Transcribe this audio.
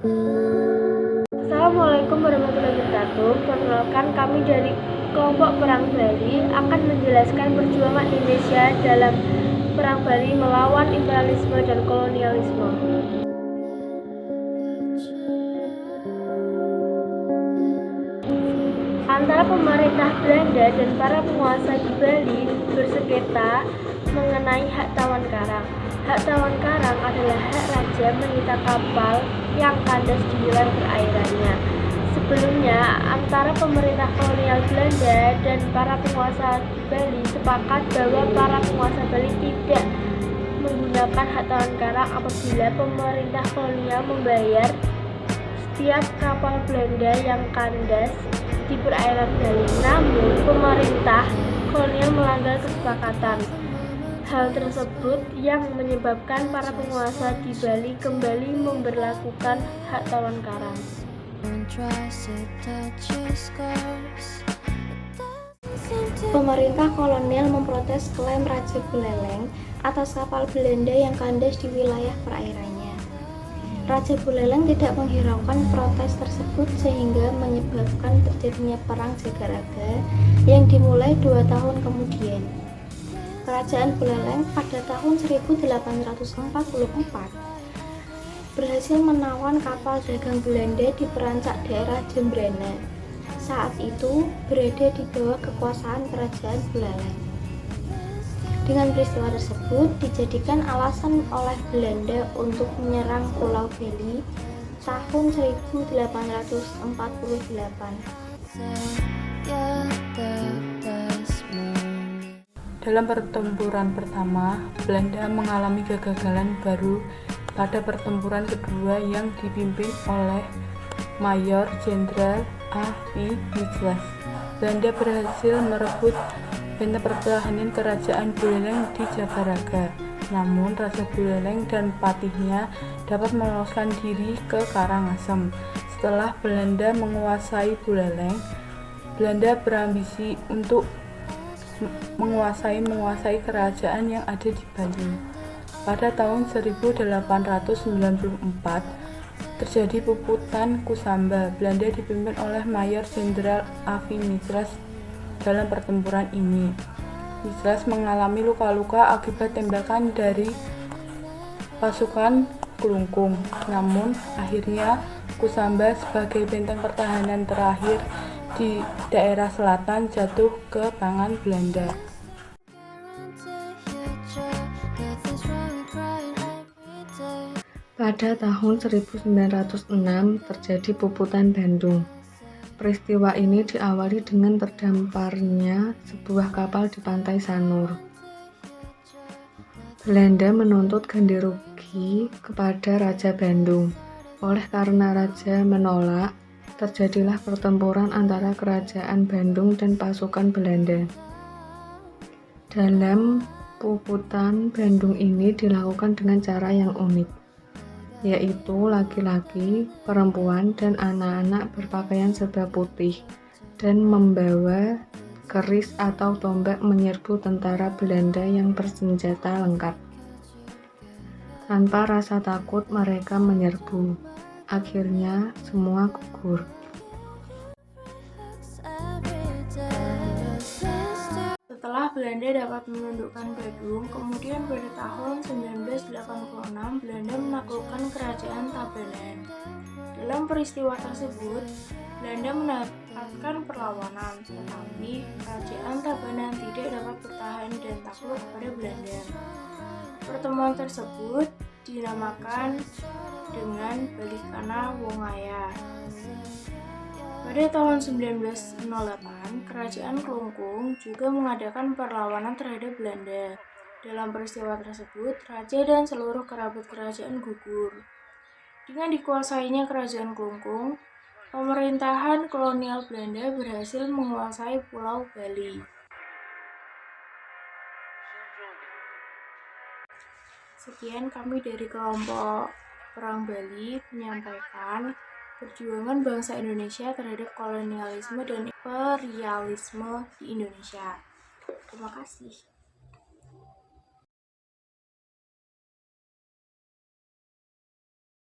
Assalamualaikum warahmatullahi wabarakatuh. Perkenalkan, kami dari kelompok Perang Bali akan menjelaskan perjuangan Indonesia dalam Perang Bali melawan imperialisme dan kolonialisme. Antara pemerintah Belanda dan para penguasa di Bali bersengketa mengenai hak tawon karang. Hak tawon karang adalah hak raja menyita kapal yang kandas di wilayah perairannya. Sebelumnya, antara pemerintah kolonial Belanda dan para penguasa Bali sepakat bahwa para penguasa Bali tidak menggunakan hak tawon karang apabila pemerintah kolonial membayar setiap kapal Belanda yang kandas di perairan Bali. Namun, pemerintah kolonial melanggar kesepakatan. Hal tersebut yang menyebabkan para penguasa di Bali kembali memberlakukan hak tawon karang. Pemerintah kolonial memprotes klaim Raja Buleleng atas kapal Belanda yang kandas di wilayah perairannya. Raja Buleleng tidak menghiraukan protes tersebut sehingga menyebabkan terjadinya Perang Jagaraga yang dimulai 2 tahun kemudian. Kerajaan Buleleng pada tahun 1844 berhasil menawan kapal dagang Belanda di perancak daerah Jembrana. Saat itu berada di bawah kekuasaan Kerajaan Buleleng. Dengan peristiwa tersebut dijadikan alasan oleh Belanda untuk menyerang Pulau Bali tahun 1848. Dalam pertempuran pertama, Belanda mengalami kegagalan baru pada pertempuran kedua yang dipimpin oleh Mayor Jenderal A.V. Mitchell. Belanda berhasil merebut benteng pertahanan Kerajaan Buleleng di Jagaraga. Namun, Raja Buleleng dan patihnya dapat meloloskan diri ke Karangasem. Setelah Belanda menguasai Buleleng, Belanda berambisi untuk menguasai kerajaan yang ada di Bali. Pada tahun 1894 terjadi puputan Kusamba. Belanda dipimpin oleh Mayor Jenderal A.V. Mitchell. Dalam pertempuran ini, Mitchell mengalami luka-luka akibat tembakan dari pasukan Klungkung. Namun, akhirnya Kusamba sebagai benteng pertahanan terakhir di daerah selatan jatuh ke tangan Belanda. Pada tahun 1906 terjadi puputan Bandung. Peristiwa ini diawali dengan terdamparnya sebuah kapal di pantai Sanur. Belanda menuntut ganti rugi kepada Raja Bandung. Oleh karena Raja menolak, terjadilah pertempuran antara Kerajaan Bandung dan pasukan Belanda. Dalam puputan Bandung ini dilakukan dengan cara yang unik, yaitu laki-laki, perempuan, dan anak-anak berpakaian serba putih dan membawa keris atau tombak menyerbu tentara Belanda yang bersenjata lengkap. Tanpa rasa takut mereka menyerbu. Akhirnya semua gugur. Setelah Belanda dapat menundukkan Bandung, kemudian pada tahun 1986 Belanda menaklukkan Kerajaan Tabanan. Dalam peristiwa tersebut, Belanda mendapatkan perlawanan, tetapi Kerajaan Tabanan tidak dapat bertahan dan takluk kepada Belanda. Pertemuan tersebut dinamakan dengan Balikana Wongaya. Pada tahun 1908, Kerajaan Klungkung juga mengadakan perlawanan terhadap Belanda. Dalam peristiwa tersebut, raja dan seluruh kerabat kerajaan gugur. Dengan dikuasainya Kerajaan Klungkung, pemerintahan kolonial Belanda berhasil menguasai Pulau Bali. Sekian kami dari kelompok Perang Bali menyampaikan perjuangan bangsa Indonesia terhadap kolonialisme dan imperialisme di Indonesia. Terima kasih.